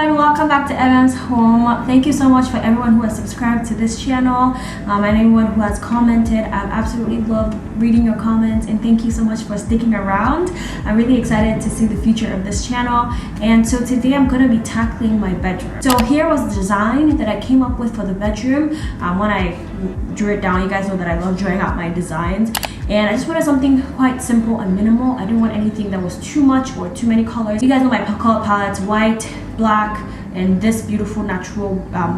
everyone, welcome back to Emem's home. Thank you so much for everyone who has subscribed to this channel and anyone who has commented. I've absolutely loved reading your comments and thank you so much for sticking around. I'm really excited to see the future of this channel, and so today I'm going to be tackling my bedroom. So here was the design that I came up with for the bedroom. When I drew it down, you guys know that I love drawing out my designs, and I just wanted something quite simple and minimal. I didn't want anything that was too much or too many colors. You guys know my color palettes: white, black, and this beautiful natural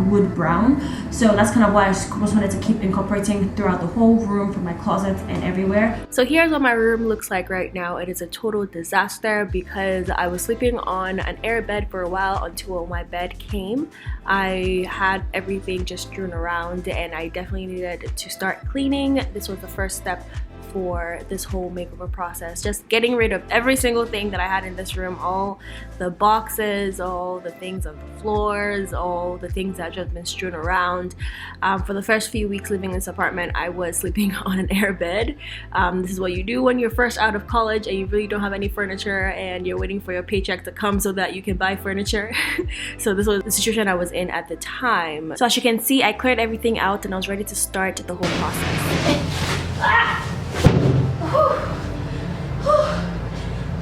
wood brown. So that's kind of why I just wanted to keep incorporating throughout the whole room, from my closet and everywhere. So here's what my room looks like right now. It is a total disaster because I was sleeping on an air bed for a while until my bed came. I had everything just strewn around and I definitely needed to start cleaning. This was the first step for this whole makeover process, just getting rid of every single thing that I had in this room, all the boxes, all the things on the floors, all the things that just been strewn around. For the first few weeks living in this apartment, I was sleeping on an air bed. This is what you do when you're first out of college and you really don't have any furniture and you're waiting for your paycheck to come so that you can buy furniture. So this was the situation I was in at the time. So as you can see, I cleared everything out and I was ready to start the whole process.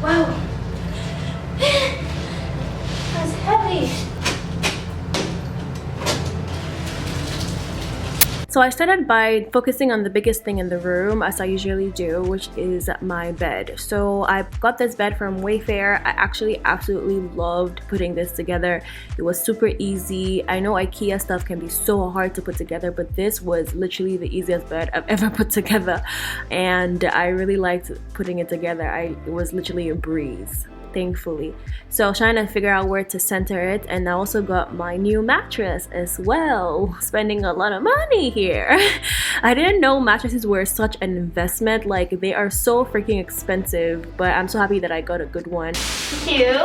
Wow, that's heavy. So I started by focusing on the biggest thing in the room, as I usually do, which is my bed. So I got this bed from Wayfair. I actually absolutely loved putting this together. It was super easy. I know IKEA stuff can be so hard to put together, but this was literally the easiest bed I've ever put together. And I really liked putting it together. It was literally a breeze, thankfully. So I was trying to figure out where to center it, and I also got my new mattress as well. Spending a lot of money here. I didn't know mattresses were such an investment. Like, they are so freaking expensive, but I'm so happy that I got a good one. Thank you.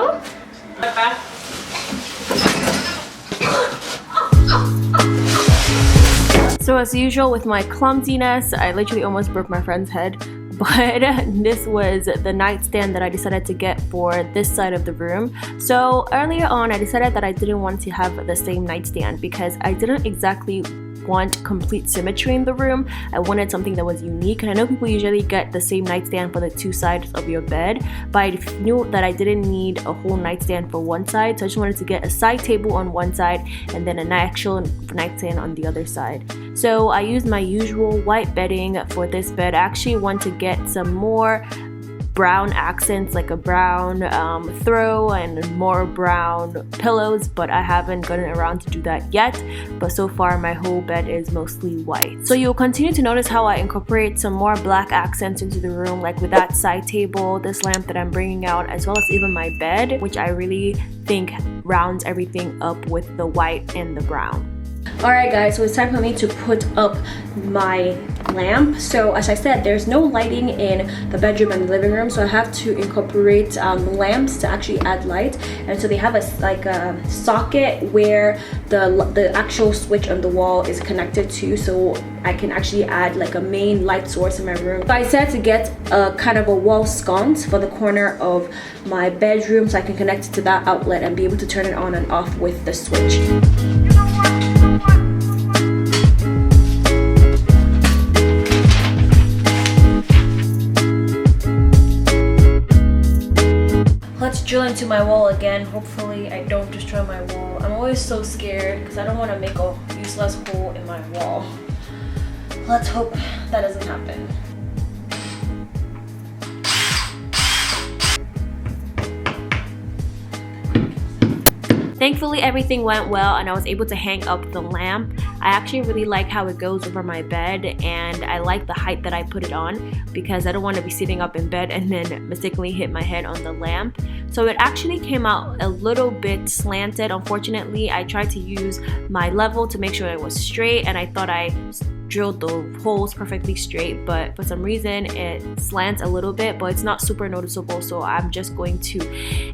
So as usual with my clumsiness, I literally almost broke my friend's head. But this was the nightstand that I decided to get for this side of the room. So earlier on, I decided that I didn't want to have the same nightstand because I didn't exactly want complete symmetry in the room. I wanted something that was unique, and I know people usually get the same nightstand for the two sides of your bed, but I knew that I didn't need a whole nightstand for one side, so I just wanted to get a side table on one side and then an actual nightstand on the other side. So I used my usual white bedding for this bed. I actually want to get some more brown accents, like a brown throw and more brown pillows, but I haven't gotten around to do that yet. But so far my whole bed is mostly white. So you'll continue to notice how I incorporate some more black accents into the room, like with that side table, this lamp that I'm bringing out, as well as even my bed, which I really think rounds everything up with the white and the brown. Alright guys, so it's time for me to put up my lamp. So as I said, there's no lighting in the bedroom and the living room, so I have to incorporate lamps to actually add light. And so they have a socket where the actual switch on the wall is connected to, so I can actually add like a main light source in my room. So I decided to get a kind of a wall sconce for the corner of my bedroom so I can connect it to that outlet and be able to turn it on and off with the switch. Let's drill into my wall again. Hopefully I don't destroy my wall. I'm always so scared because I don't want to make a useless hole in my wall. Let's hope that doesn't happen. Thankfully everything went well and I was able to hang up the lamp. I actually really like how it goes over my bed, and I like the height that I put it on because I don't want to be sitting up in bed and then mistakenly hit my head on the lamp. So it actually came out a little bit slanted. Unfortunately, I tried to use my level to make sure it was straight, and I thought I drilled the holes perfectly straight, but for some reason it slants a little bit, but it's not super noticeable, so I'm just going to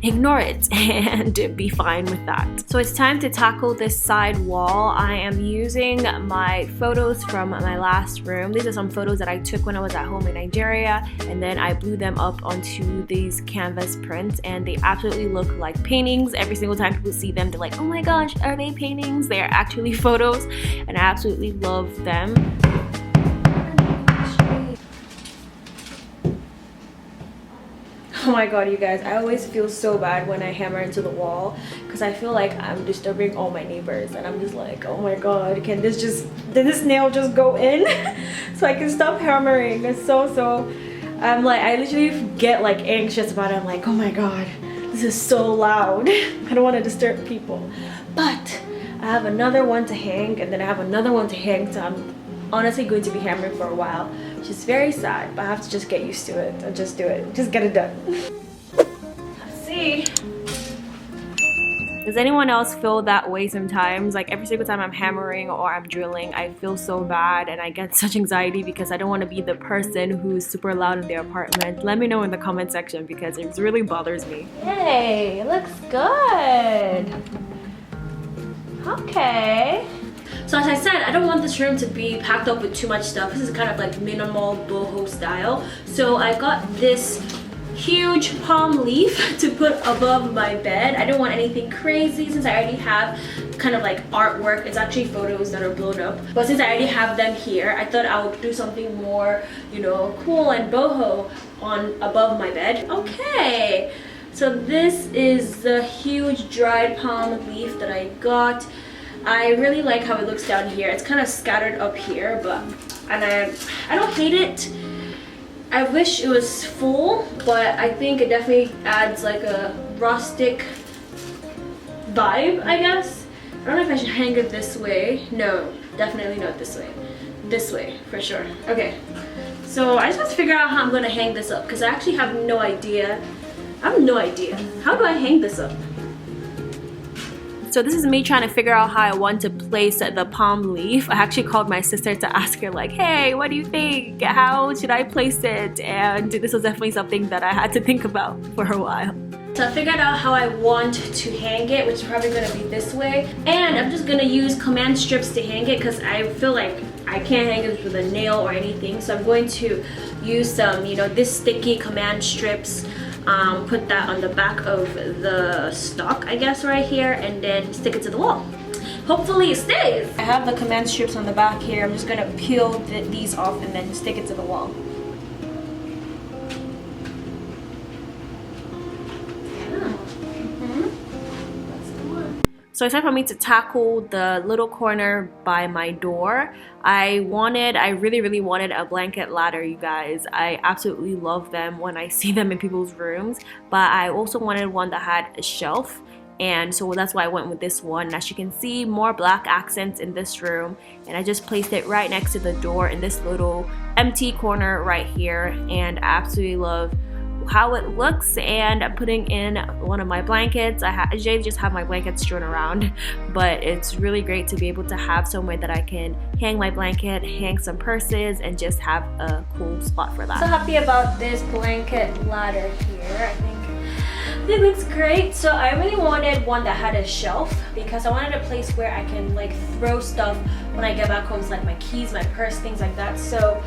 ignore it and be fine with that. So it's time to tackle this side wall. I am using my photos from my last room. These are some photos that I took when I was at home in Nigeria, and then I blew them up onto these canvas prints, and they absolutely look like paintings. Every single time people see them, they're like, oh my gosh, are they paintings? They are actually photos, and I absolutely love them. Oh my god, you guys, I always feel so bad when I hammer into the wall because I feel like I'm disturbing all my neighbors, and I'm just like, oh my god, did this nail just go in so I can stop hammering? It's so I'm like, I literally get like anxious about it. I'm like, oh my god, this is so loud. I don't want to disturb people, but I have another one to hang, and then I have another one to hang, so I'm honestly going to be hammering for a while, which is very sad, but I have to just get used to it and just do it, just get it done. Let's see. Does anyone else feel that way sometimes? Like every single time I'm hammering or I'm drilling, I feel so bad and I get such anxiety because I don't want to be the person who's super loud in their apartment. Let me know in the comment section because it really bothers me. Yay, it looks good. Okay. So as I said, I don't want this room to be packed up with too much stuff. This is kind of like minimal boho style. So I got this huge palm leaf to put above my bed. I don't want anything crazy since I already have kind of like artwork. It's actually photos that are blown up. But since I already have them here, I thought I would do something more, you know, cool and boho on above my bed. Okay. So this is the huge dried palm leaf that I got. I really like how it looks down here. It's kind of scattered up here, but I don't hate it. I wish it was full, but I think it definitely adds like a rustic vibe, I guess. I don't know if I should hang it this way. No, definitely not this way. This way, for sure. Okay, so I just have to figure out how I'm gonna hang this up because I actually have no idea. I have no idea. How do I hang this up? So this is me trying to figure out how I want to place the palm leaf. I actually called my sister to ask her like, hey, what do you think? How should I place it? And this was definitely something that I had to think about for a while. So I figured out how I want to hang it, which is probably going to be this way. And I'm just going to use command strips to hang it because I feel like I can't hang it with a nail or anything. So I'm going to use some, you know, this sticky command strips. Put that on the back of the stock, I guess, right here, and then stick it to the wall. Hopefully it stays. I have the command strips on the back here. I'm just gonna peel these off and then stick it to the wall. So it's time for me to tackle the little corner by my door. I really wanted a blanket ladder, you guys. I absolutely love them when I see them in people's rooms, but I also wanted one that had a shelf, and so that's why I went with this one. As you can see, more black accents in this room, and I just placed it right next to the door in this little empty corner right here, and I absolutely love how it looks. And I'm putting in one of my blankets. I usually just have my blankets strewn around, but it's really great to be able to have somewhere that I can hang my blanket, hang some purses, and just have a cool spot for that. So happy about this blanket ladder here. I think it looks great. So I really wanted one that had a shelf because I wanted a place where I can like throw stuff when I get back home, so like my keys, my purse, things like that. So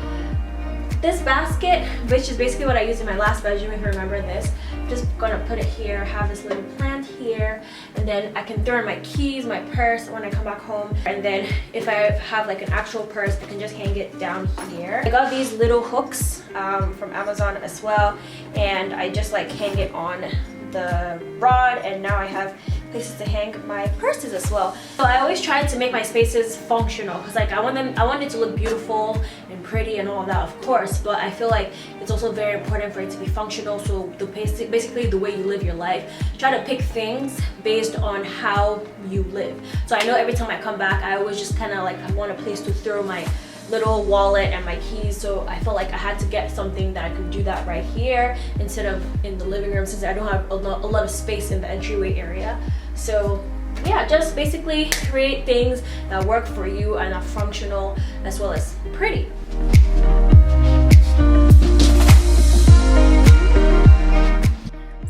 this basket, which is basically what I used in my last bedroom, if you remember this, I'm just gonna put it here, have this little plant here, and then I can throw in my keys, my purse when I come back home. And then if I have like an actual purse, I can just hang it down here. I got these little hooks from Amazon as well, and I just like hang it on the rod, and now I have places to hang my purses as well. So I always try to make my spaces functional because like I want it to look beautiful and pretty and all that, of course, but I feel like it's also very important for it to be functional. So basically the way you live your life, try to pick things based on how you live. So I know every time I come back, I always just kind of like I want a place to throw my little wallet and my keys, so I felt like I had to get something that I could do that right here instead of in the living room, since I don't have a lot of space in the entryway area. So Yeah, just basically create things that work for you and are functional as well as pretty.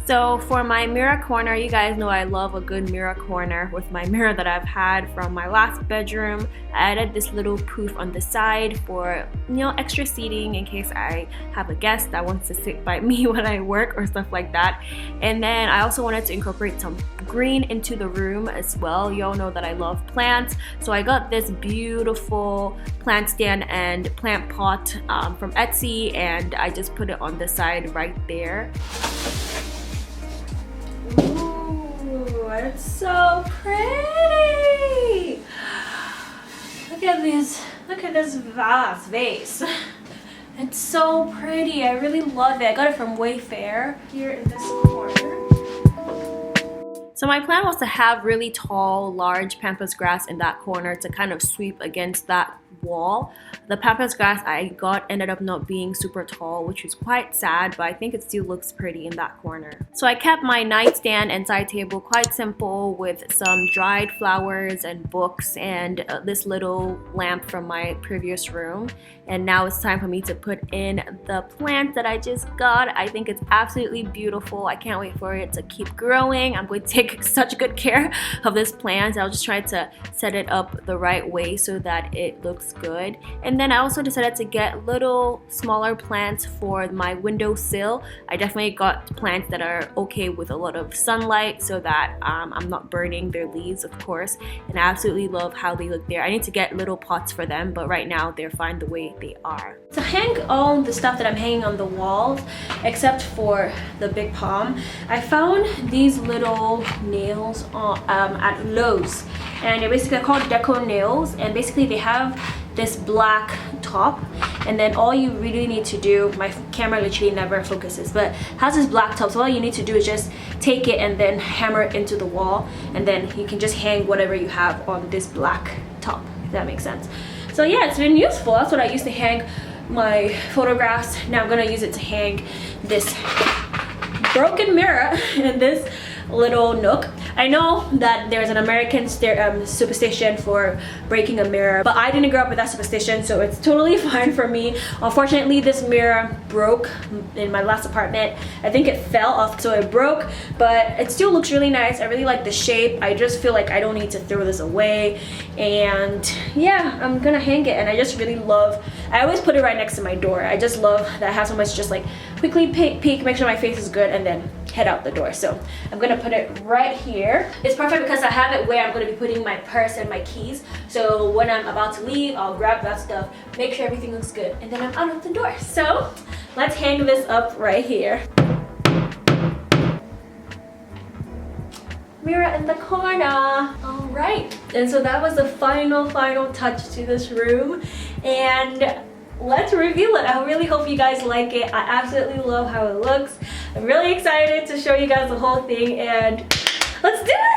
So for my mirror corner, you guys know I love a good mirror corner. With my mirror that I've had from my last bedroom, I added this little poof on the side for, you know, extra seating in case I have a guest that wants to sit by me when I work or stuff like that. And then I also wanted to incorporate some green into the room as well. You all know that I love plants, so I got this beautiful plant stand and plant pot from Etsy, and I just put it on the side right there. Ooh, it's so pretty! Look at this vase. It's so pretty. I really love it. I got it from Wayfair here in this corner. So my plan was to have really tall, large pampas grass in that corner to kind of sweep against that wall. The pampas grass I got ended up not being super tall, which was quite sad, but I think it still looks pretty in that corner. So I kept my nightstand and side table quite simple with some dried flowers and books and this little lamp from my previous room. And now it's time for me to put in the plant that I just got. I think it's absolutely beautiful. I can't wait for it to keep growing. I'm going to take such good care of this plant. I'll just try to set it up the right way so that it looks good. And then I also decided to get little smaller plants for my windowsill. I definitely got plants that are okay with a lot of sunlight so that I'm not burning their leaves, of course. And I absolutely love how they look there. I need to get little pots for them, but right now they're fine the way they are. To hang all the stuff that I'm hanging on the walls, except for the big palm, I found these little nails at Lowe's, and they're basically called decor nails, and basically they have this black top, and then all you really need to do, my camera literally never focuses, but has this black top, so all you need to do is just take it and then hammer it into the wall, and then you can just hang whatever you have on this black top, if that makes sense. So yeah, it's been useful. That's what I used to hang my photographs. Now I'm gonna use it to hang this broken mirror in this little nook. I know that there's an American superstition for breaking a mirror, but I didn't grow up with that superstition, so it's totally fine for me. Unfortunately, this mirror broke in my last apartment. I think it fell off, so it broke, but it still looks really nice. I really like the shape. I just feel like I don't need to throw this away, and yeah, I'm gonna hang it. And I just really love, I always put it right next to my door. I just love that I have so much, just like quickly peek, make sure my face is good, and then head out the door. So I'm gonna put it right here. It's perfect because I have it where I'm gonna be putting my purse and my keys. So when I'm about to leave, I'll grab that stuff, make sure everything looks good, and then I'm out of the door. So let's hang this up right here. Mirror in the corner. All right, and so that was the final touch to this room, and let's reveal it. I really hope you guys like it. I absolutely love how it looks. I'm really excited to show you guys the whole thing, and let's do it!